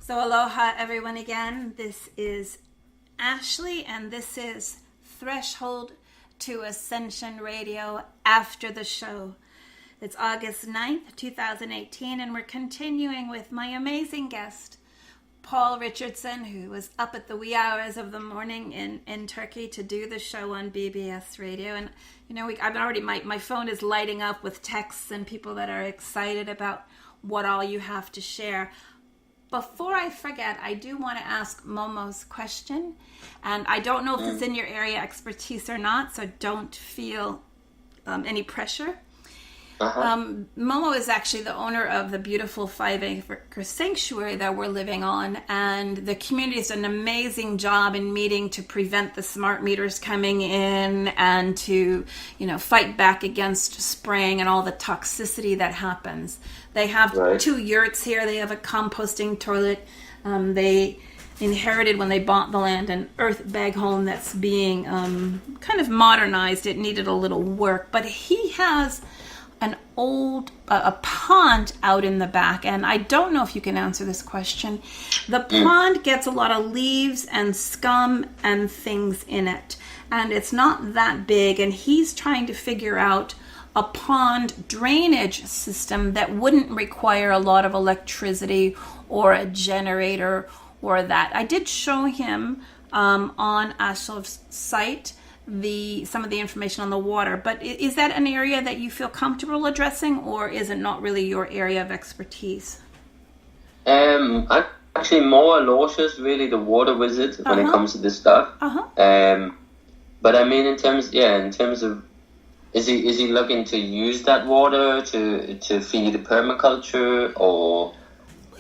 So aloha everyone again. This is Ashli and this is Threshold to Ascension Radio after the show. It's August 9th, 2018 and we're continuing with my amazing guest, Paul Richardson, who was up at the wee hours of the morning in Turkey to do the show on BBS Radio. And you know, I'm already, my phone is lighting up with texts and people that are excited about what all you have to share. Before I forget, I do want to ask Momo's question, and I don't know if it's in your area expertise or not, so don't feel any pressure. Momo is actually the owner of the beautiful 5-acre sanctuary that we're living on, and the community has done an amazing job in meeting to prevent the smart meters coming in and to, you know, fight back against spraying and all the toxicity that happens. They have 2 yurts here. They have a composting toilet. They inherited when they bought the land an earth bag home that's being kind of modernized. It needed a little work, but he has an old a pond out in the back, and I don't know if you can answer this question. The pond gets a lot of leaves and scum and things in it, and it's not that big, and he's trying to figure out a pond drainage system that wouldn't require a lot of electricity or a generator or that. I did show him on Ashli's site some of the information on the water, but is that an area that you feel comfortable addressing, or is it not really your area of expertise? I'm actually more Aloysius, really the water wizard when it comes to this stuff. But I mean, in terms of, is he looking to use that water to feed the permaculture, or?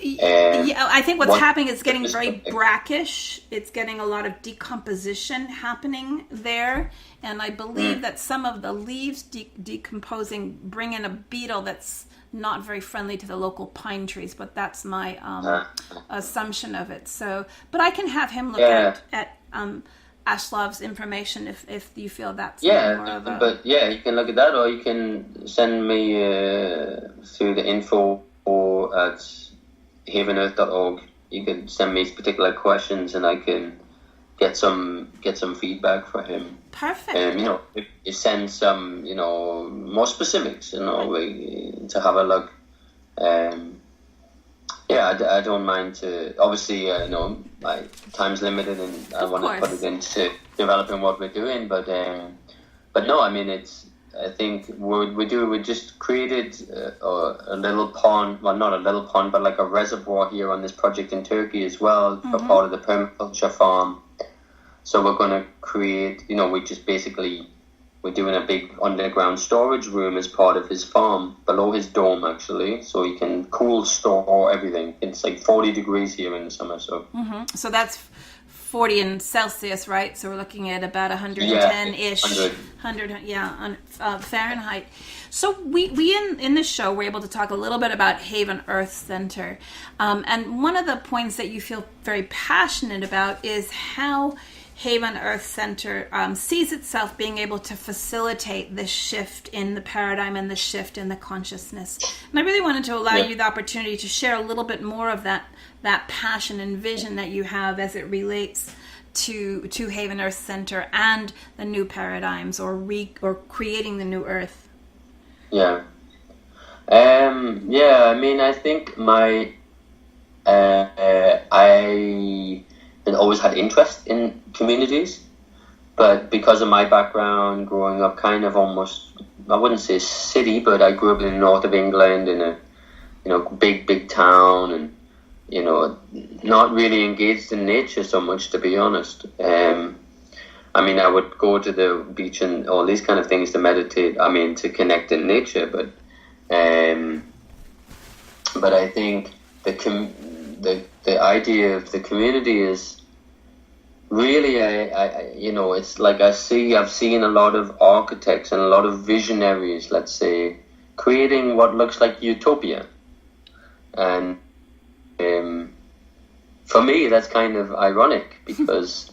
Yeah, I think what's happening is getting very brackish. It's getting a lot of decomposition happening there. And I believe that some of the leaves decomposing bring in a beetle that's not very friendly to the local pine trees. But that's my assumption of it. So, but I can have him look at Ashlov's information if you feel that's more of a... But you can look at that, or you can send me through the info or at havenearth.org. You can send me particular questions and I can get some feedback for him. Perfect. You know, if you send some, you know, more specifics, you know, to have a look. I don't mind to, obviously, you know, my time's limited and I want to put it into developing what we're doing, but no, I mean, I think we just created a little pond, well, not a little pond, but like a reservoir here on this project in Turkey as well, for part of the permaculture farm. So we're going to create, you know, we're doing a big underground storage room as part of his farm, below his dome actually, so he can store everything. It's like 40 degrees here in the summer, so. So that's 40 in Celsius, right? So we're looking at about 110-ish, 100 Fahrenheit. So we in this show, we're able to talk a little bit about Haven Earth Center. And one of the points that you feel very passionate about is how Haven Earth Center sees itself being able to facilitate this shift in the paradigm and the shift in the consciousness. And I really wanted to allow you the opportunity to share a little bit more of that passion and vision that you have as it relates to Haven Earth Center and the new paradigms or creating the new earth. I mean, I think I always had interest in communities, but because of my background growing up kind of almost, I wouldn't say city, but I grew up in the north of England in a, you know, big town, and you know, not really engaged in nature so much, to be honest. I mean, I would go to the beach and all these kind of things to meditate, I mean, to connect in nature, but I think the idea of the community is really, I you know, it's like I've seen a lot of architects and a lot of visionaries, let's say, creating what looks like utopia. And for me, that's kind of ironic because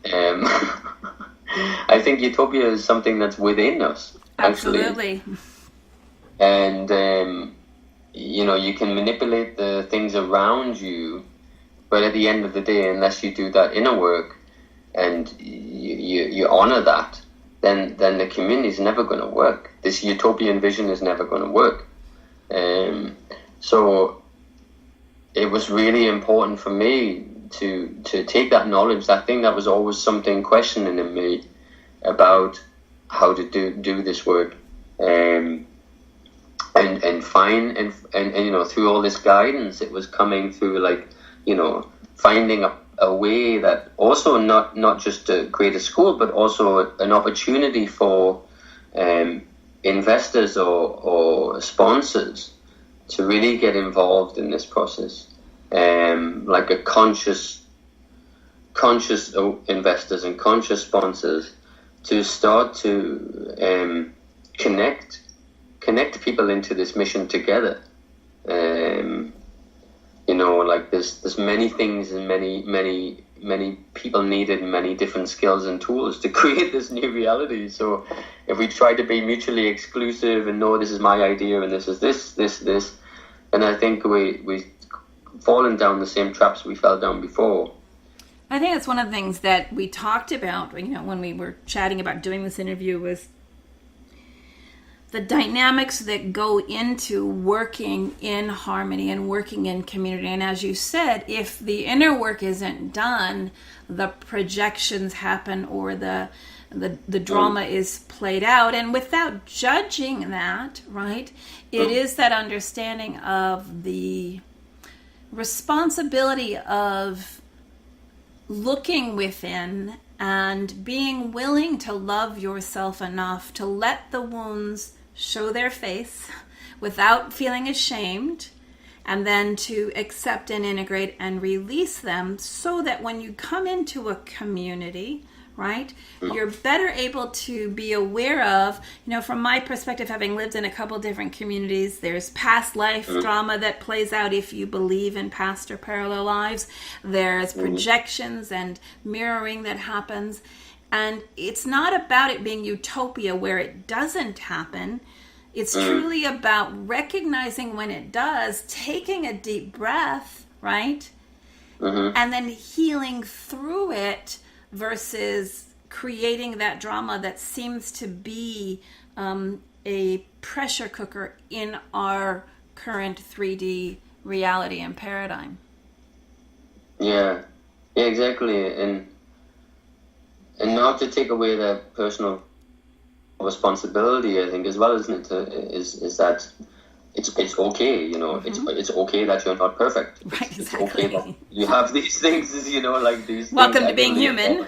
I think utopia is something that's within us. Absolutely. Actually. And, you know, you can manipulate the things around you But at the end of the day, unless you do that inner work and you honor that, then the community is never going to work. This utopian vision is never going to work. So it was really important for me to take that knowledge. I think that was always something questioning in me about how to do this work, and find and through all this guidance, it was coming through, like, finding a way that also not just to create a school, but also an opportunity for investors or sponsors to really get involved in this process, like a conscious investors and conscious sponsors, to start to connect people into this mission together. Like there's many things and many people needed many different skills and tools to create this new reality. So if we try to be mutually exclusive and no, this is my idea and this is this, and I think we fallen down the same traps we fell down before. I think that's one of the things that we talked about, when we were chatting about doing this interview, was the dynamics that go into working in harmony and working in community. And as you said, if the inner work isn't done, the projections happen, or the drama is played out. And without judging that, right, it is that understanding of the responsibility of looking within and being willing to love yourself enough to let the wounds show their face without feeling ashamed, and then to accept and integrate and release them, so that when you come into a community, right, you're better able to be aware of, from my perspective, having lived in a couple different communities, there's past life drama that plays out if you believe in past or parallel lives. There's projections and mirroring that happens. And it's not about it being utopia where it doesn't happen. It's truly about recognizing when it does, taking a deep breath, right? And then healing through it, versus creating that drama that seems to be a pressure cooker in our current 3D reality and paradigm. Yeah, exactly. And not to take away the personal responsibility, I think, as well, isn't it? Is that it's okay, it's okay that you're not perfect. Right, exactly. It's okay that you have these things, like these. Welcome to being human.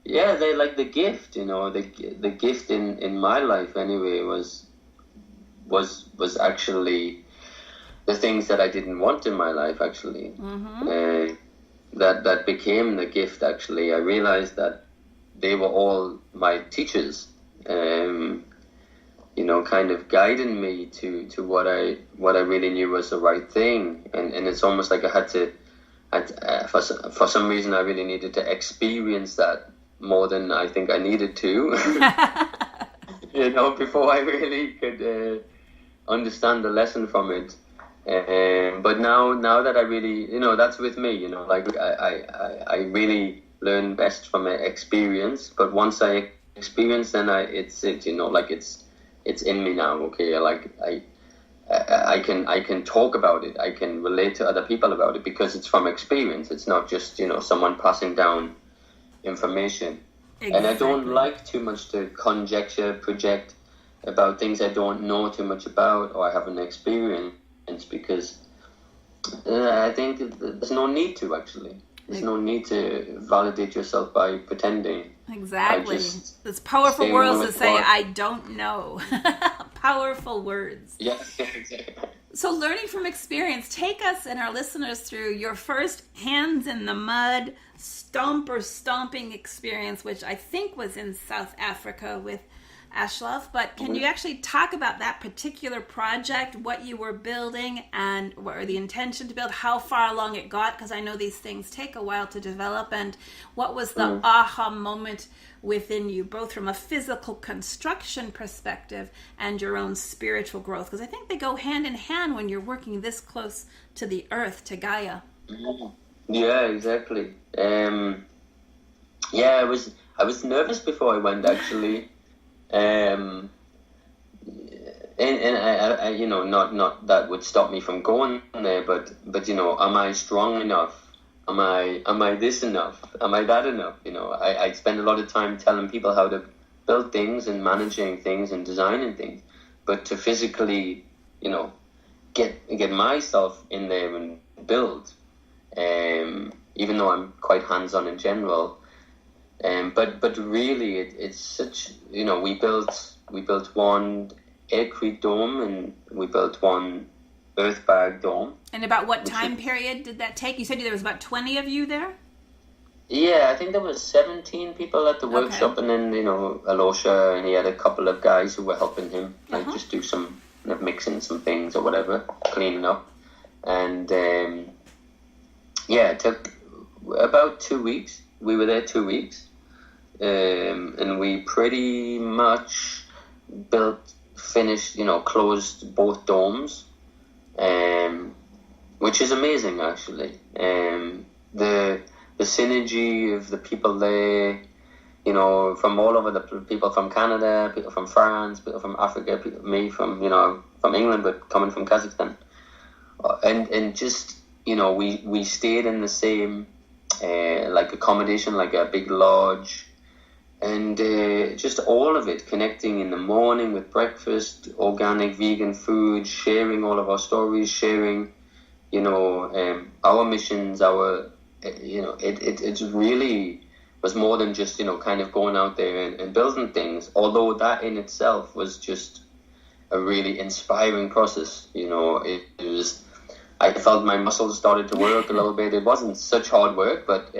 Yeah, they like the gift, the gift in my life anyway was actually the things that I didn't want in my life, actually. That became the gift, actually. I realized that they were all my teachers, kind of guiding me to what I really knew was the right thing. And it's almost like I had to, for some reason, I really needed to experience that more than I think I needed to, before I really could understand the lesson from it. But now that I really, that's with me, like I really learn best from my experience. But once I experience, then it's in me now. Okay, like I can talk about it. I can relate to other people about it because it's from experience. It's not just someone passing down information. Exactly. And I don't like too much to conjecture, project about things I don't know too much about or I haven't experienced, because I think there's no need to, actually. There's no need to validate yourself by pretending. Exactly. It's powerful words to say, I don't know. Powerful words. Yes, exactly. So learning from experience, take us and our listeners through your first hands in the mud stomping experience, which I think was in South Africa with Ashli, but can you actually talk about that particular project, what you were building and what were the intention to build, how far along it got? Because I know these things take a while to develop, and what was the aha moment within you, both from a physical construction perspective and your own spiritual growth? Because I think they go hand in hand when you're working this close to the earth, to Gaia. Yeah, exactly. I was nervous before I went, actually, and I you know, not that would stop me from going there, but you know, am I strong enough? Am I this enough? Am I that enough? You know, I spend a lot of time telling people how to build things and managing things and designing things, but to physically, you know, get myself in there and build, even though I'm quite hands-on in general. But really, it's such, you know, we built one aircrete dome and we built one earth bag dome. And about what time period did that take? You said there was about 20 of you there? Yeah, I think there was 17 people at the workshop, and then, you know, Alosha, and he had a couple of guys who were helping him, like just do some, you know, mixing some things or whatever, cleaning up. And it took about 2 weeks. We were there 2 weeks. And we pretty much finished, you know, closed both domes, which is amazing, actually. The synergy of the people there, you know, from all over, the people from Canada, people from France, people from Africa, me from, you know, from England, but coming from Kazakhstan. And just, you know, we stayed in the same, like, accommodation, like a big lodge. And just all of it, connecting in the morning with breakfast, organic, vegan food, sharing all of our stories, sharing, you know, our missions, you know, it really was more than just, you know, kind of going out there and building things, although that in itself was just a really inspiring process. You know, it was, I felt my muscles started to work a little bit. It wasn't such hard work, but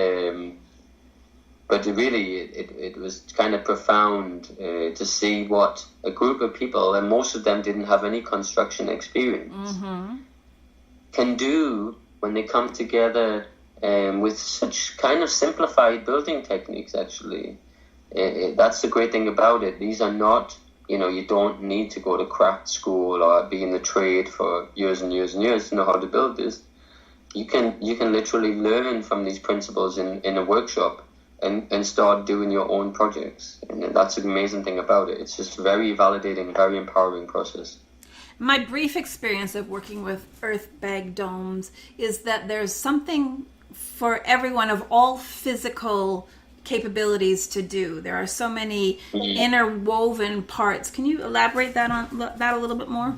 really, it was kind of profound to see what a group of people, and most of them didn't have any construction experience, can do when they come together with such kind of simplified building techniques, actually. That's the great thing about it. These are not, you know, you don't need to go to craft school or be in the trade for years and years and years to know how to build this. You can literally learn from these principles in a workshop and start doing your own projects. And that's the amazing thing about it. It's just very validating, very empowering process. My brief experience of working with earth bag domes is that there's something for everyone of all physical capabilities to do. There are so many interwoven parts. Can you elaborate on that a little bit more?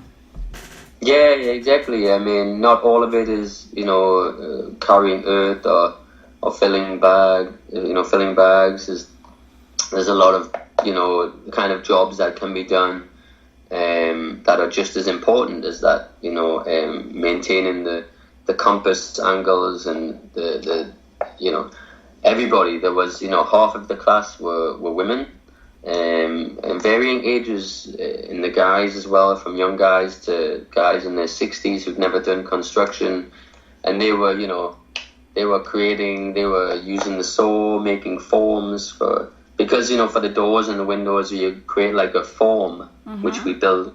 Yeah, exactly. I mean, not all of it is, you know, carrying earth or filling bags. There's a lot of, you know, kind of jobs that can be done that are just as important as that, you know, maintaining the compass angles and the you know, everybody. There was, you know, half of the class were women, and varying ages in the guys as well, from young guys to guys in their 60s who've never done construction, and they were, you know, they were using the saw, making forms because, you know, for the doors and the windows, you create like a form, which we build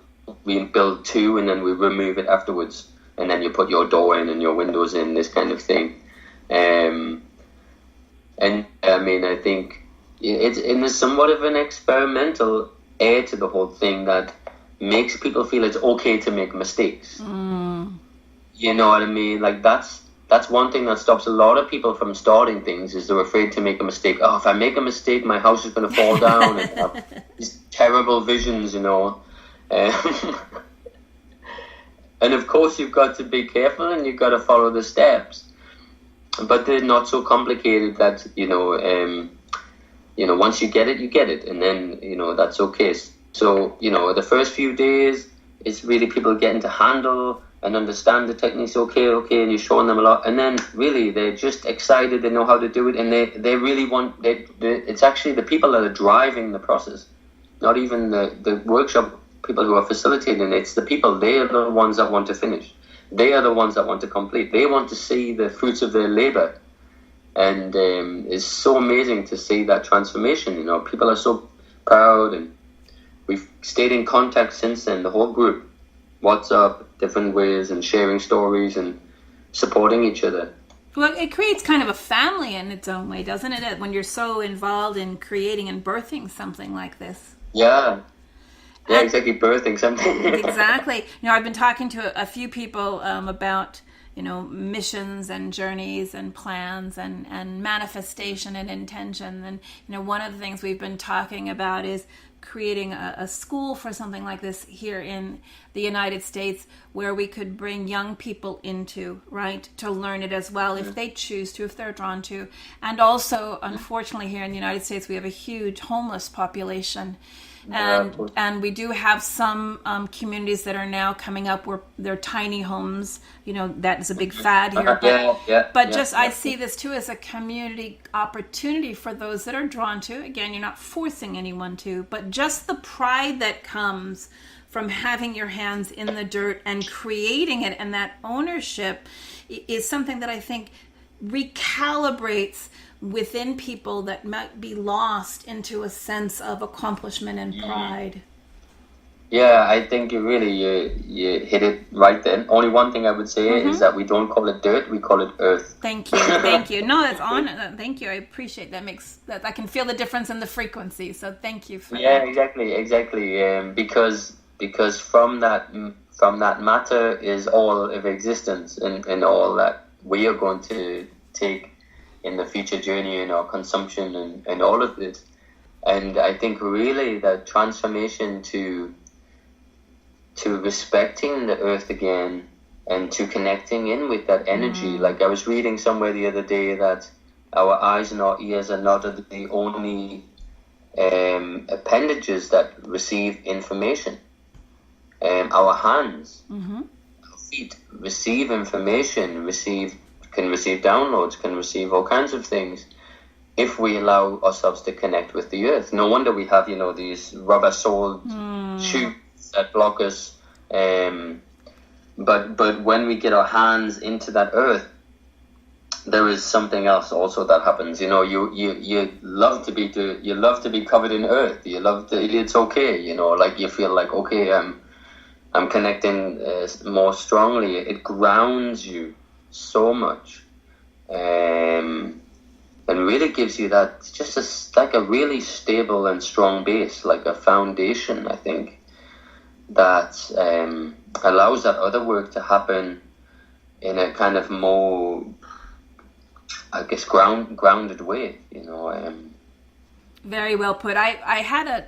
two, and then we remove it afterwards. And then you put your door in and your windows in, this kind of thing. And I mean, I think there's somewhat of an experimental air to the whole thing that makes people feel it's okay to make mistakes. You know what I mean? Like, that's one thing that stops a lot of people from starting things, is they're afraid to make a mistake. Oh, if I make a mistake, my house is going to fall down. And have these terrible visions, you know. And of course, you've got to be careful and you've got to follow the steps. But they're not so complicated that, you know, once you get it, you get it. And then, you know, that's okay. So, you know, the first few days, it's really people getting to handle and understand the techniques, okay, and you're showing them a lot. And then really they're just excited, they know how to do it, and they really want, it's actually the people that are driving the process. not even the workshop people who are facilitating. It's the people. They are the ones that want to finish. They are the ones that want to complete. They want to see the fruits of their labor. And it's so amazing to see that transformation. You know, people are so proud, and we've stayed in contact since then, the whole group. WhatsApp, different ways, and sharing stories and supporting each other. Well, it creates kind of a family in its own way, doesn't it? When you're so involved in creating and birthing something like this. Yeah. Yeah, exactly, birthing something. Exactly. You know, I've been talking to a few people about, you know, missions and journeys and plans and manifestation and intention. And, you know, one of the things we've been talking about is creating a school for something like this here in the United States, where we could bring young people into, right, to learn it as well, if they choose to, if they're drawn to. And also, unfortunately, here in the United States, we have a huge homeless population. And we do have some communities that are now coming up where they're tiny homes. You know, that is a big fad here. I see this too as a community opportunity for those that are drawn to. Again, you're not forcing anyone to, but just the pride that comes from having your hands in the dirt and creating it, and that ownership is something that I think recalibrates within people that might be lost into a sense of accomplishment and pride. Yeah, I think you hit it right then. Only one thing I would say is that we don't call it dirt, we call it earth. Thank you. No, that's on. Thank you. I appreciate that. Makes that I can feel the difference in the frequency. So thank you for that. Yeah, exactly. Because from that matter is all of existence, and all that we are going to take in the future journey in our consumption and all of this. And I think really that transformation to respecting the earth again and to connecting in with that energy. Like I was reading somewhere the other day that our eyes and our ears are not the only appendages that receive information. Our hands, our feet receive information, can receive downloads, can receive all kinds of things if we allow ourselves to connect with the earth. No wonder we have, these rubber-soled shoes that block us. But when we get our hands into that earth, there is something else also that happens. You love to be covered in earth. It's okay. Like you feel like, okay, I'm connecting more strongly. It grounds you so much, and really gives you that like a really stable and strong base, like a foundation, I think, that allows that other work to happen in a kind of more, I guess, grounded way. Very well put. I had an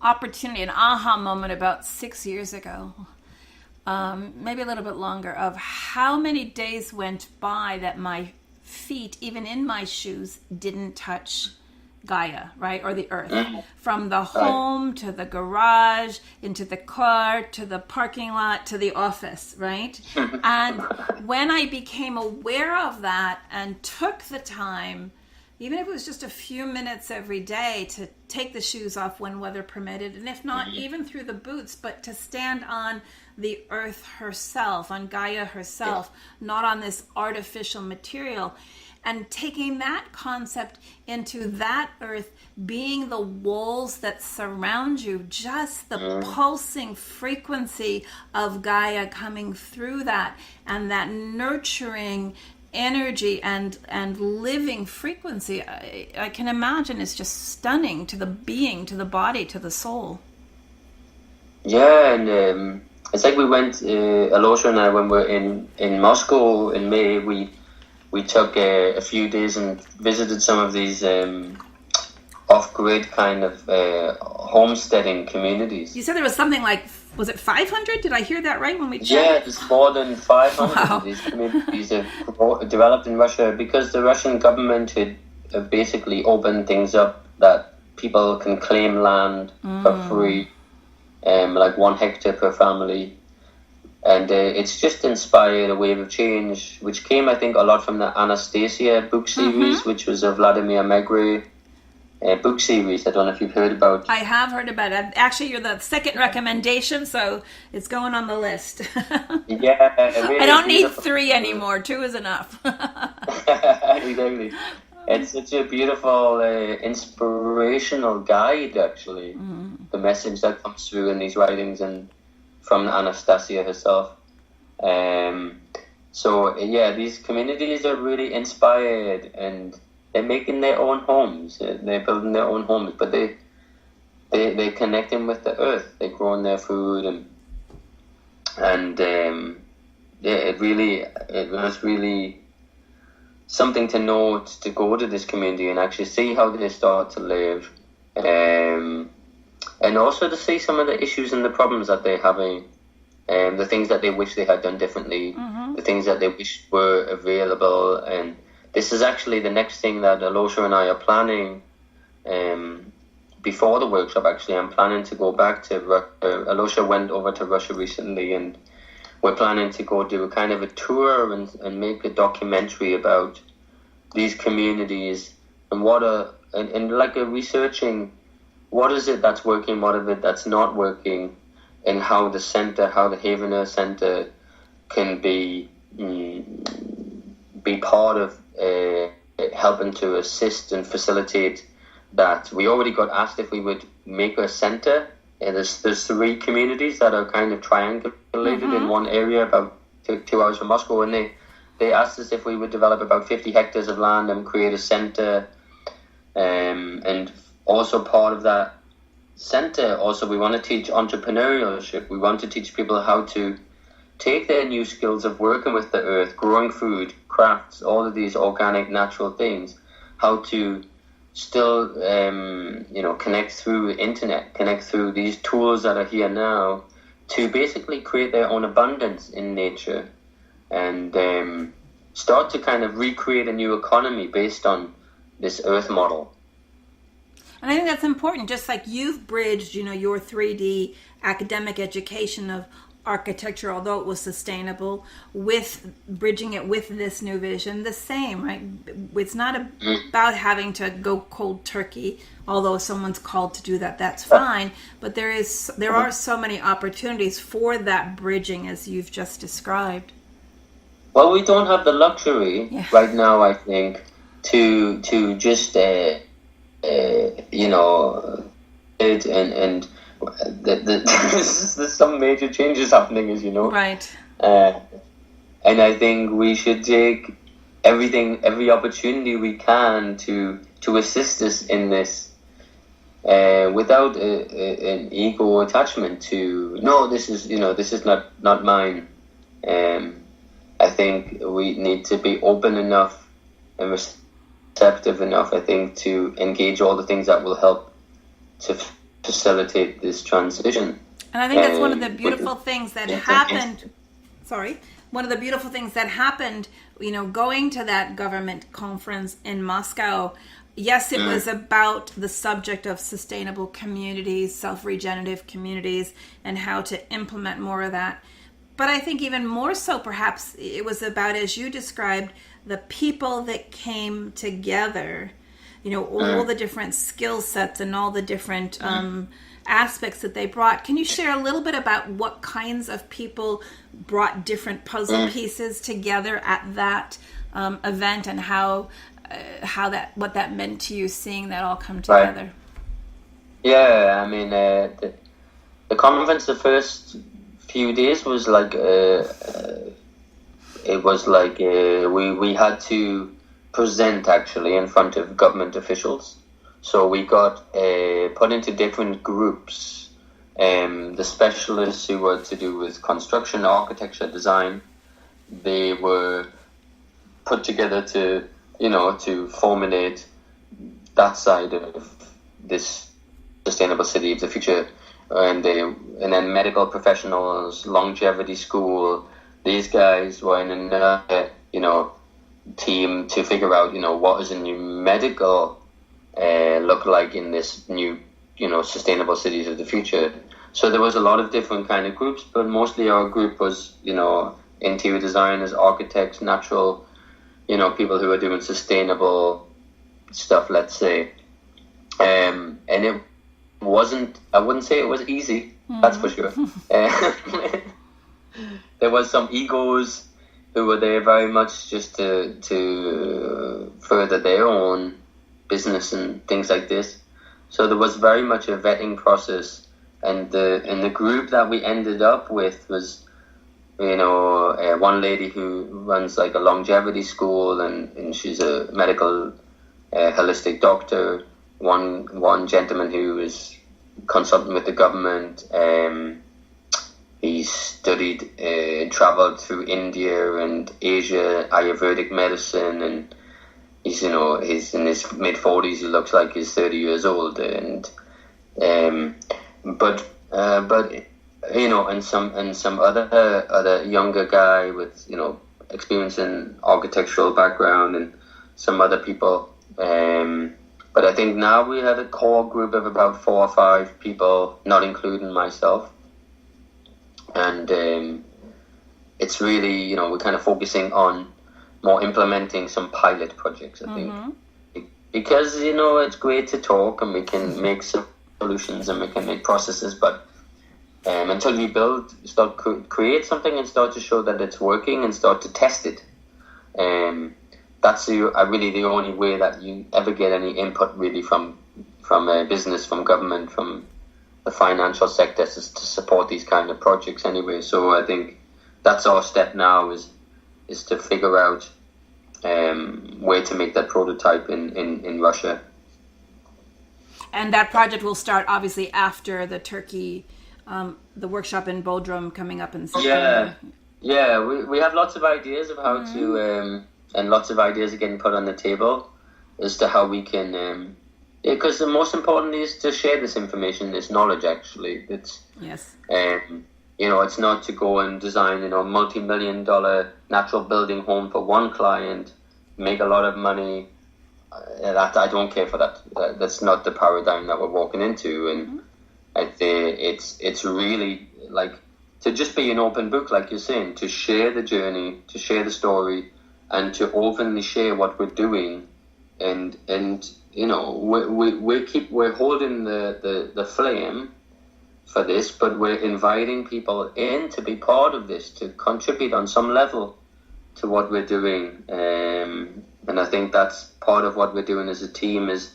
opportunity, an aha moment about 6 years ago, maybe a little bit longer, of how many days went by that my feet, even in my shoes, didn't touch Gaia, right? Or the earth. From the home to the garage, into the car, to the parking lot, to the office, right? And when I became aware of that and took the time, even if it was just a few minutes every day, to take the shoes off when weather permitted, and if not, even through the boots, but to stand on the earth herself, on Gaia herself, not on this artificial material, and taking that concept into that earth being the walls that surround you, just the pulsing frequency of Gaia coming through that, and that nurturing energy and living frequency, I can imagine is just stunning to the being, to the body, to the soul. Yeah, and it's like we went, Alosha and I, when we were in Moscow in May, we took a few days and visited some of these off-grid kind of homesteading communities. You said there was something like, was it 500? Did I hear that right when we checked? Yeah, there's more than 500 Wow. of these communities have developed in Russia because the Russian government had basically opened things up that people can claim land for free, like 1 hectare per family. And it's just inspired a wave of change, which came, I think, a lot from the Anastasia book series, which was of Vladimir Megre. book series. I don't know if you've heard about. I have heard about it. Actually, you're the second recommendation, so it's going on the list. Yeah, really I don't need 3 anymore. 2 is enough. Exactly. It's such a beautiful, inspirational guide, actually. The message that comes through in these writings and from Anastasia herself. So, yeah, these communities are really inspired, and they're making their own homes. They're building their own homes, but they're connecting with the earth. They're growing their food, and it was really something to note, to go to this community and actually see how they start to live, and also to see some of the issues and the problems that they're having, and the things that they wish they had done differently, the things that they wish were available. And this is actually the next thing that Alosha and I are planning. Before the workshop, actually, I'm planning to go back to Russia. Alosha went over to Russia recently, and we're planning to go do a kind of a tour and make a documentary about these communities and researching what is it that's working, what is it that's not working, and how the Havener Center can be part of helping to assist and facilitate that. We already got asked if we would make a center. There's 3 communities that are kind of triangulated in one area about 2 hours from Moscow, and they asked us if we would develop about 50 hectares of land and create a center. And also part of that center, also we want to teach entrepreneurship. We want to teach people how to take their new skills of working with the earth, growing food, crafts, all of these organic, natural things, how to still, connect through the internet, connect through these tools that are here now, to basically create their own abundance in nature, and start to kind of recreate a new economy based on this earth model. And I think that's important, just like you've bridged, your 3D academic education of architecture, although it was sustainable, with bridging it with this new vision, the same, right? It's not about having to go cold turkey, although if someone's called to do that, that's fine. But there are so many opportunities for that bridging, as you've just described. Well, we don't have the luxury right now, I think, to just there's some major changes happening, as you know. Right. And I think we should take every opportunity we can to assist us in this, without an ego attachment to, no, this is not mine. I think we need to be open enough and receptive enough, I think, to engage all the things that will help to facilitate this transition. And I think that's one of the beautiful things that happened. One of the beautiful things that happened, going to that government conference in Moscow. Yes, it was about the subject of sustainable communities, self-regenerative communities, and how to implement more of that. But I think even more so, perhaps, it was about, as you described, the people that came together, all the different skill sets and all the different aspects that they brought. Can you share a little bit about what kinds of people brought different puzzle pieces together at that event, and what that meant to you, seeing that all come together? Right. Yeah, I mean, the conference, the first few days was like, we had to present actually in front of government officials. So we got put into different groups. The specialists who were to do with construction, architecture, design, they were put together to formulate that side of this sustainable city of the future. And then medical professionals, longevity school, these guys were in another, team to figure out, what does a new medical look like in this new, sustainable cities of the future. So there was a lot of different kind of groups, but mostly our group was, interior designers, architects, natural, people who are doing sustainable stuff, let's say. And it wasn't, I wouldn't say it was easy, that's for sure. There was some egos who were there very much just to further their own business and things like this. So there was very much a vetting process, and the group that we ended up with was, one lady who runs like a longevity school, and she's a medical holistic doctor. One gentleman who is consulting with the government. He studied, traveled through India and Asia, Ayurvedic medicine, and he's in his mid-40s. He looks like he's 30 years old, and but and some other younger guy with experience in architectural background, and some other people. But I think now we had a core group of about 4 or 5 people, not including myself. And it's really, we're kind of focusing on more implementing some pilot projects, I think. Because, it's great to talk and we can make some solutions and we can make processes, but until we create something and start to show that it's working and start to test it, that's really the only way that you ever get any input really from a business, from government, from the financial sector, is to support these kind of projects anyway. So I think that's our step now is to figure out where to make that prototype in Russia. And that project will start obviously after the Turkey, the workshop in Bodrum coming up in September. Yeah, we have lots of ideas of how to, and lots of ideas are getting put on the table as to how we can, because the most important is to share this information, this knowledge. Actually, it's it's not to go and design multi-million-dollar natural building home for one client, make a lot of money. That I don't care for that. That's not the paradigm that we're walking into, and I think it's really like to just be an open book, like you're saying, to share the journey, to share the story, and to openly share what we're doing, and we're holding the flame for this, but we're inviting people in to be part of this, to contribute on some level to what we're doing, and I think that's part of what we're doing as a team, is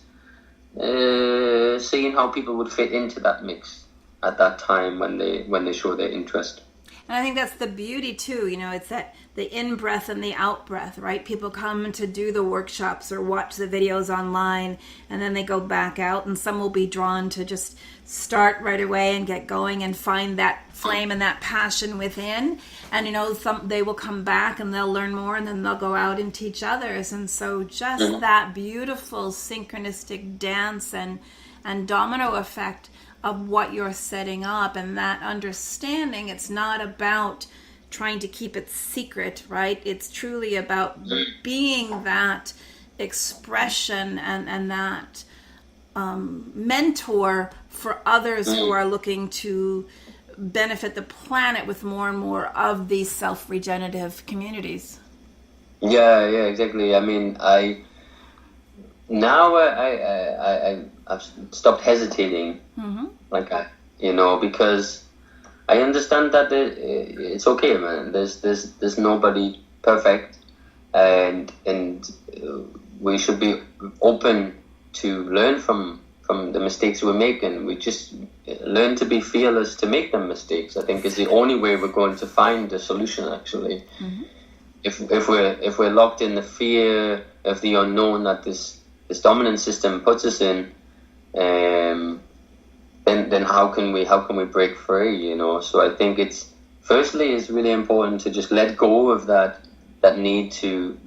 seeing how people would fit into that mix at that time when they show their interest. And I think that's the beauty too, it's that the in-breath and the out-breath, right? People come to do the workshops or watch the videos online, and then they go back out, and some will be drawn to just start right away and get going and find that flame and that passion within. And, some they will come back and they'll learn more, and then they'll go out and teach others. And so just that beautiful synchronistic dance and domino effect of what you're setting up, and that understanding, it's not about trying to keep it secret, right? It's truly about being that expression and that mentor for others who are looking to benefit the planet with more and more of these self-regenerative communities. Yeah, exactly. I mean, I've stopped hesitating, because I understand that it's okay, man. There's nobody perfect, and we should be open to learn from the mistakes we make, and we just learn to be fearless to make them mistakes. I think is the only way we're going to find a solution. Actually, if we're locked in the fear of the unknown that this dominant system puts us in, then how can we break free? So I think it's really important to just let go of that need to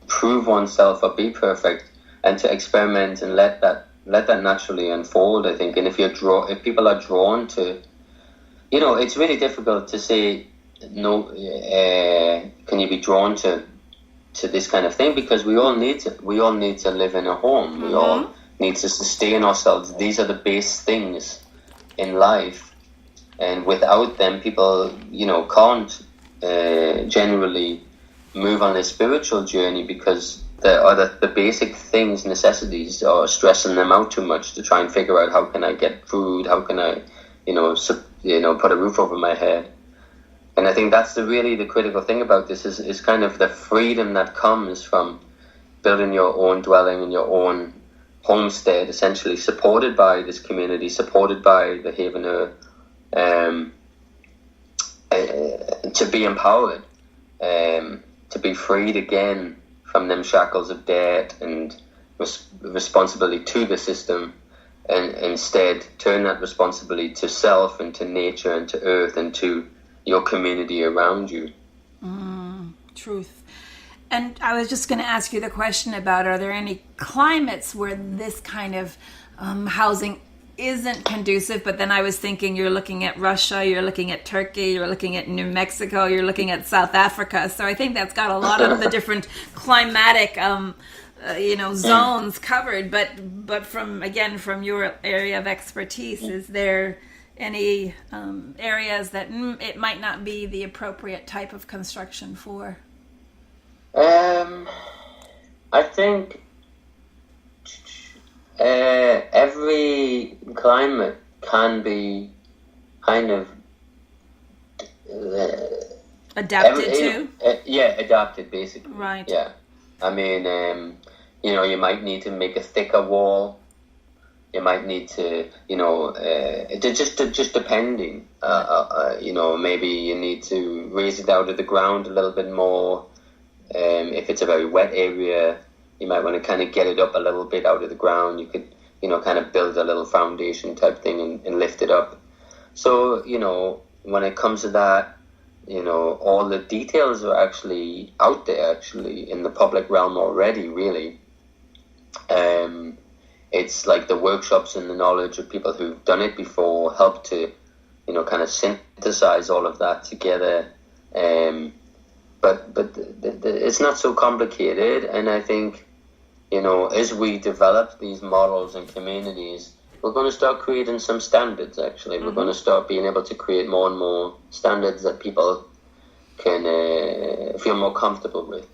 prove oneself or be perfect, and to experiment and let that naturally unfold, I think. And if people are drawn to, it's really difficult to say no. Can you be drawn to this kind of thing? Because we all need to live in a home. We all need to sustain ourselves. These are the base things in life, and without them, people can't generally move on their spiritual journey, because the basic things, necessities, or stressing them out too much to try and figure out how can I get food, how can I, put a roof over my head. And I think that's really the critical thing about this is kind of the freedom that comes from building your own dwelling and your own homestead, essentially supported by this community, supported by the Haven Earth, to be empowered, to be freed again from them shackles of debt and responsibility to the system, and instead turn that responsibility to self and to nature and to earth and to your community around you. Truth. And I was just going to ask you the question about, are there any climates where this kind of housing isn't conducive? But then I was thinking, you're looking at Russia, you're looking at Turkey, you're looking at New Mexico, you're looking at South Africa. So I think that's got a lot of the different climatic zones covered. But from your area of expertise, is there any areas that it might not be the appropriate type of construction for? I think every climate can be kind of adapted adapted basically. Right. Yeah. I mean, you might need to make a thicker wall. You might need to, just depending. Maybe you need to raise it out of the ground a little bit more. If it's a very wet area, you might want to kind of get it up a little bit out of the ground. You could, kind of build a little foundation type thing and lift it up. So, when it comes to that, all the details are actually out there, actually, in the public realm already, really. It's like the workshops and the knowledge of people who've done it before help to, kind of synthesize all of that together. But it's not so complicated, and I think, as we develop these models and communities, we're going to start creating some standards, actually. Mm-hmm. We're going to start being able to create more and more standards that people can feel more comfortable with.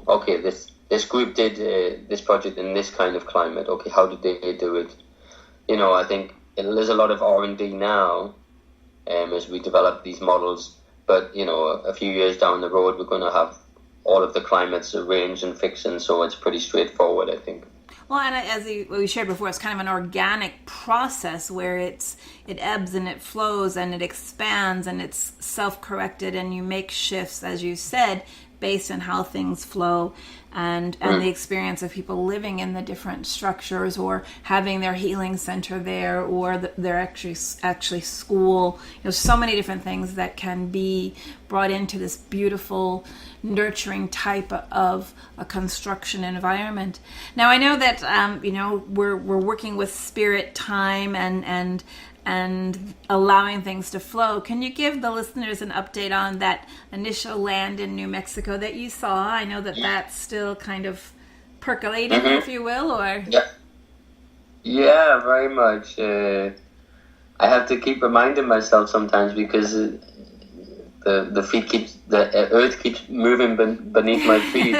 Okay, this group did this project in this kind of climate. Okay, how did they do it? I think there's a lot of R&D now as we develop these models. But, a few years down the road, we're going to have all of the climates arranged and fixed, and so it's pretty straightforward, I think. Well, and as we shared before, it's kind of an organic process where it ebbs and it flows and it expands and it's self-corrected, and you make shifts, as you said, based on how things flow and the experience of people living in the different structures or having their healing center there or their actually school. So many different things that can be brought into this beautiful, nurturing type of a construction environment. Now, I know that we're working with spirit, time, and allowing things to flow. Can you give the listeners an update on that initial land in New Mexico that you saw? I know that that's still kind of percolating, if you will, or... Yeah, very much. I have to keep reminding myself sometimes because the earth keeps moving beneath my feet.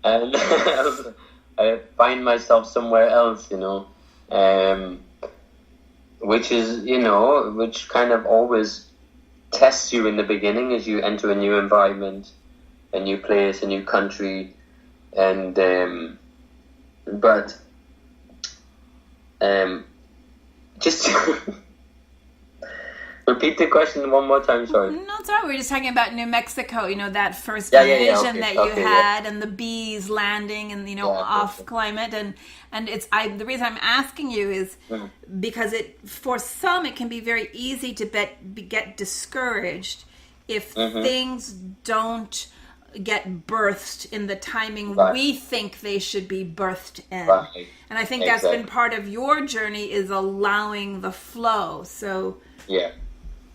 And I find myself somewhere else, which is, which kind of always tests you in the beginning as you enter a new environment, a new place, a new country, and just repeat the question one more time, sorry. No, it's all right. We were just talking about New Mexico, that first vision that you had, and the bees landing and, off climate. And it's the reason I'm asking you is because for some, it can be very easy to get discouraged if things don't get birthed in the timing we think they should be birthed in. Right. And I think that's been part of your journey, is allowing the flow. So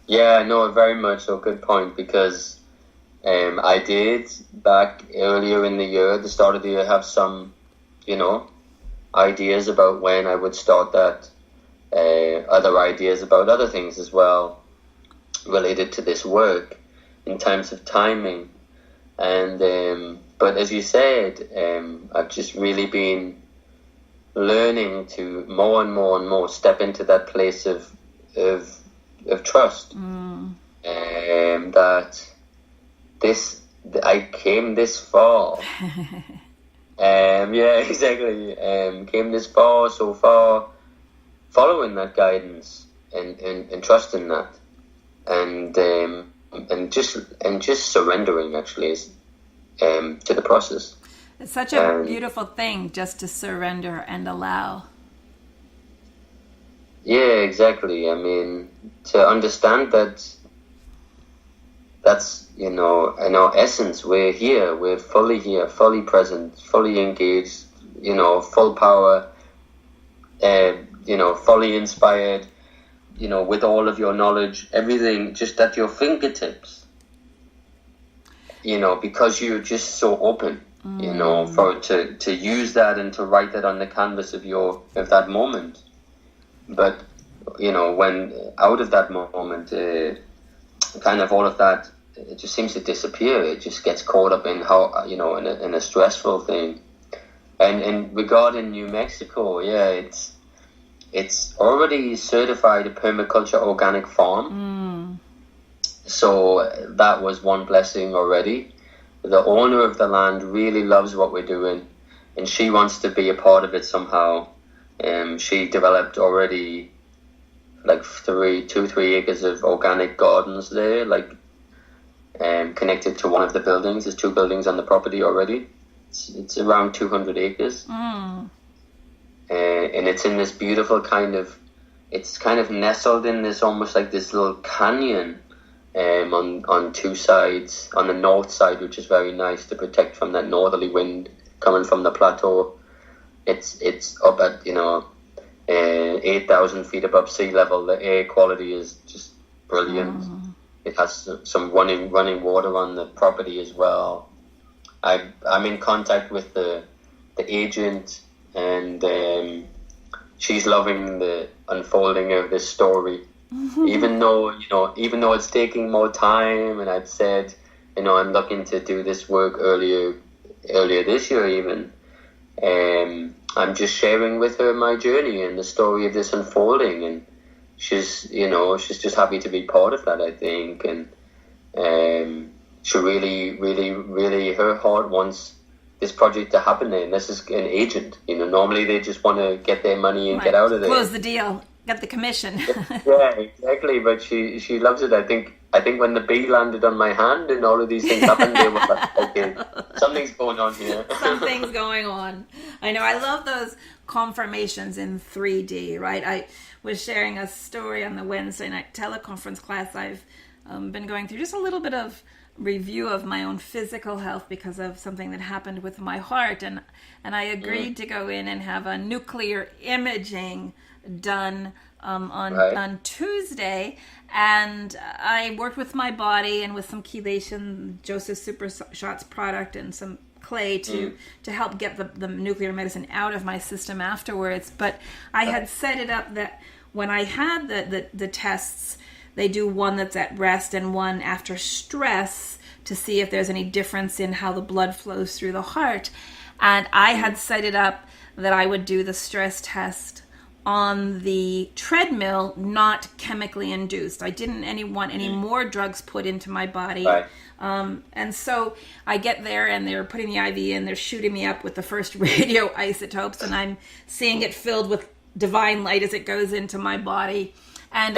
Yeah, no, very much so. Good point, because I did back earlier in the year, the start of the year, have some, ideas about when I would start that, other ideas about other things as well related to this work in terms of timing. And but as you said, I've just really been learning to more and more and more step into that place of trust. That I came this far. Yeah, exactly. Came this far, so far, following that guidance and trusting that, and just surrendering actually to the process. It's such a beautiful thing just to surrender and allow. Yeah, exactly. I mean, to understand that's, in our essence, we're here, fully present, fully engaged, full power, fully inspired, with all of your knowledge, everything just at your fingertips, because you're just so open, to use that and to write that on the canvas of that moment. But, when out of that moment, kind of all of that, it just seems to disappear. It just gets caught up in how, in a stressful thing. And regarding New Mexico, yeah, it's already certified a permaculture organic farm. So that was one blessing already. The owner of the land really loves what we're doing, and she wants to be a part of it somehow. She developed already like 3 acres of organic gardens there, connected to one of the buildings. There's 2 buildings on the property already. It's around 200 acres. And it's in this beautiful it's kind of nestled in this, almost like this little canyon, on 2 sides. On the north side, which is very nice to protect from that northerly wind coming from the plateau. It's up at 8,000 feet above sea level. The air quality is just brilliant. It has some running water on the property as well. I'm in contact with the agent, and she's loving the unfolding of this story. Even though it's taking more time, and I'd said, I'm looking to do this work earlier this year even. I'm just sharing with her my journey and the story of this unfolding, and she's just happy to be part of that, I think. And she really, really, really, her heart wants this project to happen. And this is an agent. Normally they just want to get their money and get out of there. Close the deal, get the commission. Yeah, exactly. But she loves it. I think when the bee landed on my hand and all of these things happened, they were like, okay, something's going on here. Something's going on. I know. I love those confirmations in 3D, right? I was sharing a story on the Wednesday night teleconference class. I've been going through just a little bit of review of my own physical health because of something that happened with my heart, and I agreed to go in and have a nuclear imaging done on Tuesday, and I worked with my body and with some chelation, Joseph Super Shots product, and some clay to help get the nuclear medicine out of my system afterwards. But I had set it up that when I had the tests, they do one that's at rest and one after stress to see if there's any difference in how the blood flows through the heart. And I had set it up that I would do the stress test on the treadmill, not chemically induced. I didn't want any more drugs put into my body. Right. And so I get there and they're putting the IV in, they're shooting me up with the first radioisotopes, and I'm seeing it filled with divine light as it goes into my body. And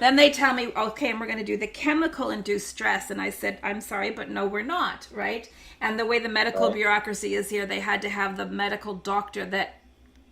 then they tell me, okay, and we're going to do the chemical induced stress. And I said, I'm sorry, but no, we're not, right? And the way the medical bureaucracy is here, they had to have the medical doctor that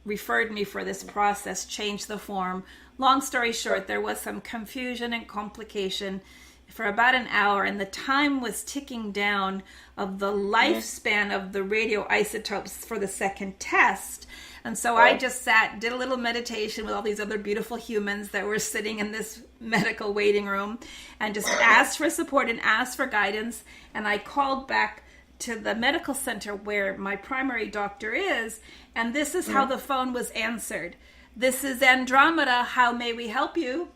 referred me for this process change the form. Long story short, there was some confusion and complication for about an hour, and the time was ticking down of the lifespan of the radioisotopes for the second test. And so I just did a little meditation with all these other beautiful humans that were sitting in this medical waiting room, and just asked for support and asked for guidance. And I called back to the medical center where my primary doctor is, and this is how the phone was answered. This is Andromeda. How may we help you?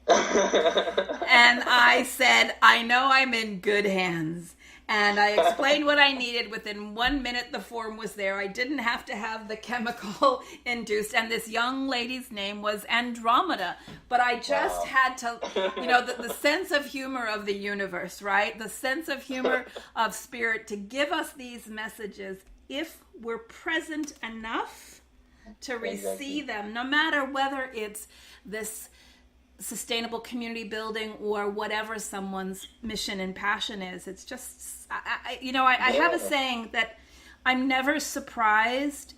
And I said, I know I'm in good hands. And I explained what I needed. Within 1 minute, the form was there. I didn't have to have the chemical induced. And this young lady's name was Andromeda. But I just had to, the sense of humor of the universe, right? The sense of humor of spirit to give us these messages if we're present enough to receive them, no matter whether it's this sustainable community building or whatever someone's mission and passion is. It's just, I have a saying that I'm never surprised,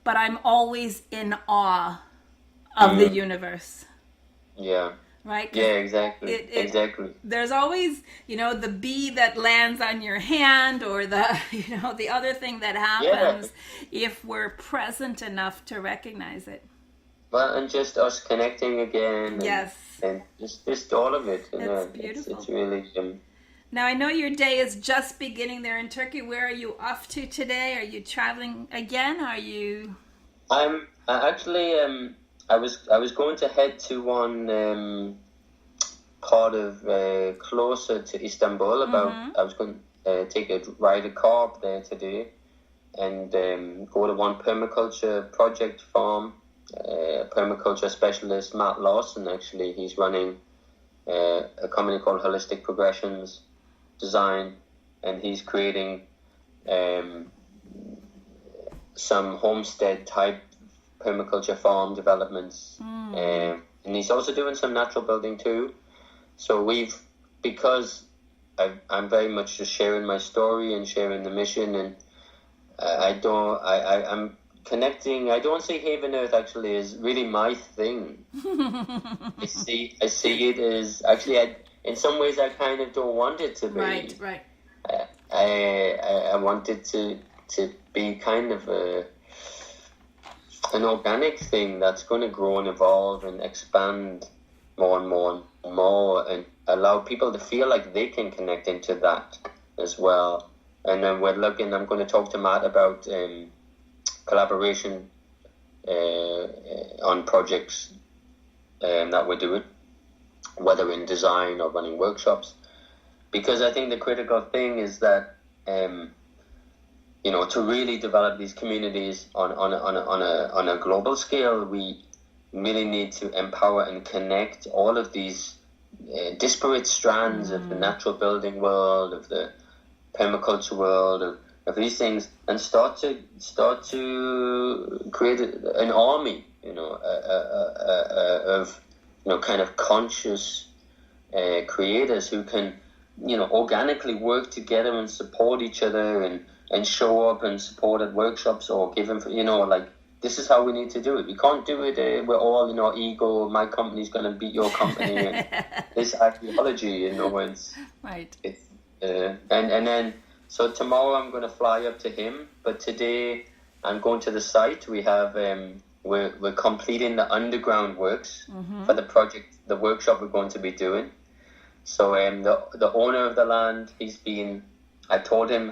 but I'm always in awe of the universe. Yeah. Right? Yeah, exactly. Exactly. There's always, the bee that lands on your hand, or the other thing that happens if we're present enough to recognize it. Well, and just us connecting again. Yes. And just all of it. It's beautiful. It's really... Now, I know your day is just beginning there in Turkey. Where are you off to today? Are you traveling again? Are you... I was going to head to one part of closer to Istanbul. I was going to ride a car up there today and go to one permaculture project farm. Permaculture specialist Matt Lawson, actually, he's running a company called Holistic Progressions Design, and he's creating some homestead type permaculture farm developments, and he's also doing some natural building too. So because I'm very much just sharing my story and sharing the mission, and I'm connecting. I don't see Haven Earth actually as really my thing. I see it as actually, in some ways I kind of don't want it to be. Right. I want it to be kind of an organic thing that's going to grow and evolve and expand more and more and more, and allow people to feel like they can connect into that as well. And then I'm going to talk to Matt about collaboration on projects that we're doing, whether in design or running workshops, because I think the critical thing is that to really develop these communities on a global scale, we really need to empower and connect all of these disparate strands of the natural building world, of the permaculture world, of these things, and start to create an army, of kind of conscious creators who can, organically work together and support each other and show up and support at workshops or give them, this is how we need to do it. We can't do it. We're all in our ego. My company's going to beat your company. And this ideology, it's right. It's and then. So tomorrow I'm going to fly up to him, but today I'm going to the site. We have we're completing the underground works for the project, the workshop we're going to be doing. So the owner of the land, I taught him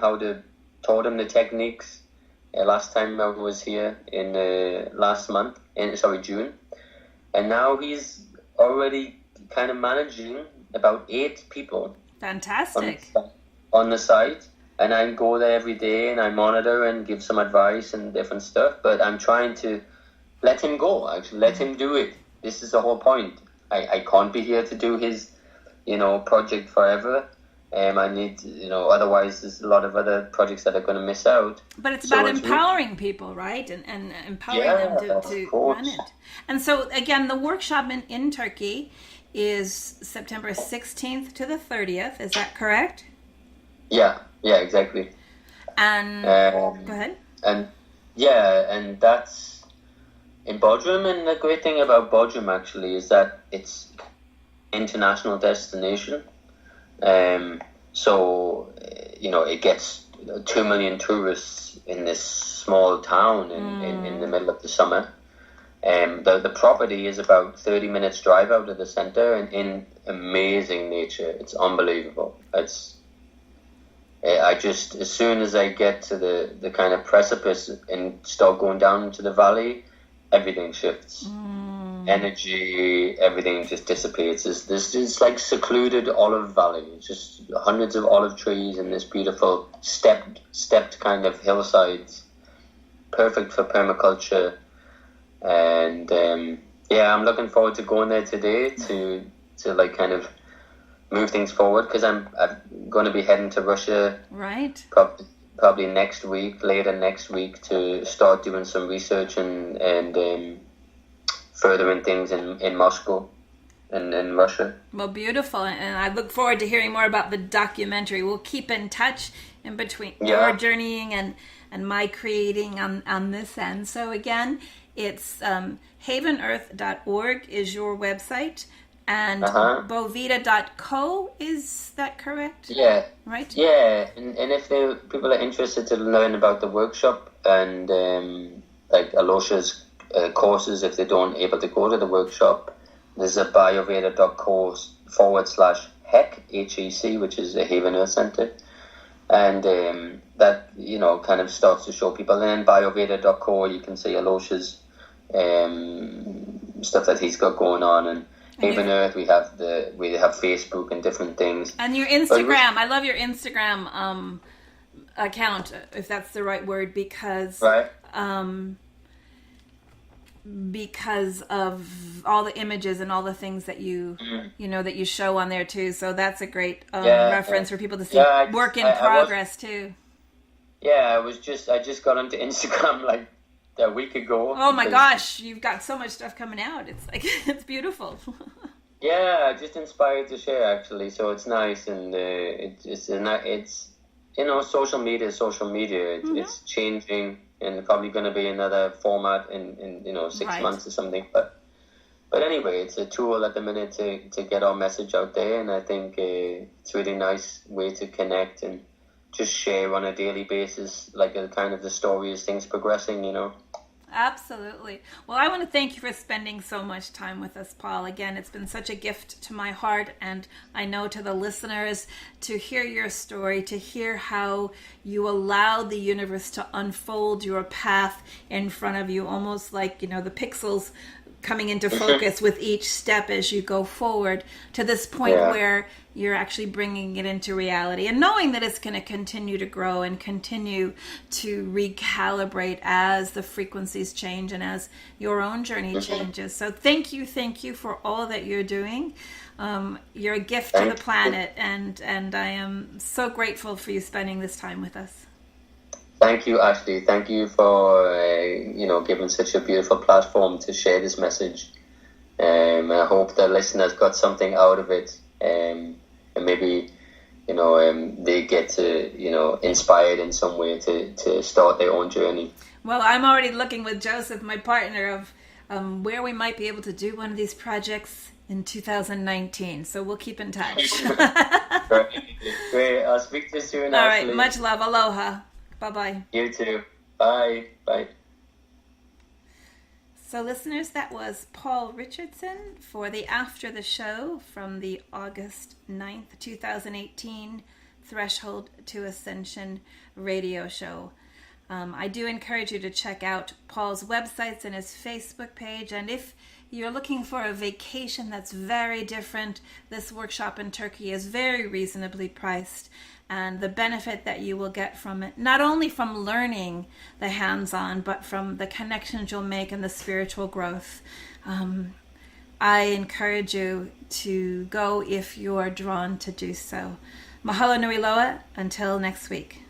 the techniques last time I was here in June, and now he's already kind of managing about 8 people. Fantastic. On the site. And I go there every day and I monitor and give some advice and different stuff. But I'm trying to let him go, actually. Let him do it. This is the whole point. I can't be here to do his, project forever. I need, otherwise there's a lot of other projects that are going to miss out. But it's about empowering people, right? And empowering them to run it. And so, again, the workshop in Turkey is September 16th to the 30th. Is that correct? Yeah, exactly. And go ahead. And that's in Bodrum. And the great thing about Bodrum actually is that it's international destination. So it gets 2 million tourists in this small town in the middle of the summer. The property is about 30 minutes drive out of the center, and in amazing nature. It's unbelievable. As soon as I get to the kind of precipice and start going down into the valley, everything shifts. energy, everything just dissipates. This is like secluded olive valley. It's just hundreds of olive trees and this beautiful stepped kind of hillsides, perfect for permaculture. And I'm looking forward to going there today to like kind of move things forward, because I'm going to be heading to Russia. Right. Probably later next week, to start doing some research and furthering things in Moscow and in Russia. Well, beautiful. And I look forward to hearing more about the documentary. We'll keep in touch in between your journeying and my creating on this end. So again, it's havenearth.org is your website. And bovita.co, is that correct? Yeah. Right? Yeah, and if people are interested to learn about the workshop and like Alosha's courses, if they don't able to go to the workshop, there's a bioveda.co/HEC, HEC, which is the Haven Earth Center. And that, kind of starts to show people. And then bioveda.co, you can see Alosha's stuff that he's got going on. And Haven Earth, we have Facebook and different things. And your Instagram, I love your Instagram account, if that's the right word, because because of all the images and all the things that you that you show on there too. So that's a great reference for people to see work in progress too. Yeah, I just got onto Instagram like a week ago. Oh my gosh, you've got so much stuff coming out. It's like it's beautiful. Yeah, just inspired to share actually. So it's nice, and it's social media. It's changing, and probably going to be another format in 6 months or something. But anyway, it's a tool at the minute to get our message out there, and I think it's a really nice way to connect and just share on a daily basis, like a kind of the story as things progressing, Absolutely. Well, I want to thank you for spending so much time with us, Paul. Again, it's been such a gift to my heart, and I know to the listeners, to hear your story, to hear how you allowed the universe to unfold your path in front of you, almost like, the pixels coming into focus with each step as you go forward to this point where you're actually bringing it into reality, and knowing that it's going to continue to grow and continue to recalibrate as the frequencies change and as your own journey changes. So thank you for all that you're doing. You're a gift to the planet, and I am so grateful for you spending this time with us. Thank you, Ashley. Thank you for giving such a beautiful platform to share this message. I hope the listeners got something out of it, and maybe they get to inspired in some way to start their own journey. Well, I'm already looking with Joseph, my partner, of where we might be able to do one of these projects in 2019. So we'll keep in touch. Great. I'll speak to you soon. All right. Much love. Aloha. Bye-bye. You too. Bye. Bye. So listeners, that was Paul Richardson for the After the Show from the August 9th, 2018 Threshold to Ascension radio show. I do encourage you to check out Paul's websites and his Facebook page. And if you're looking for a vacation that's very different, this workshop in Turkey is very reasonably priced. And the benefit that you will get from it, not only from learning the hands-on, but from the connections you'll make and the spiritual growth. I encourage you to go if you're drawn to do so. Mahalo nui loa. Until next week.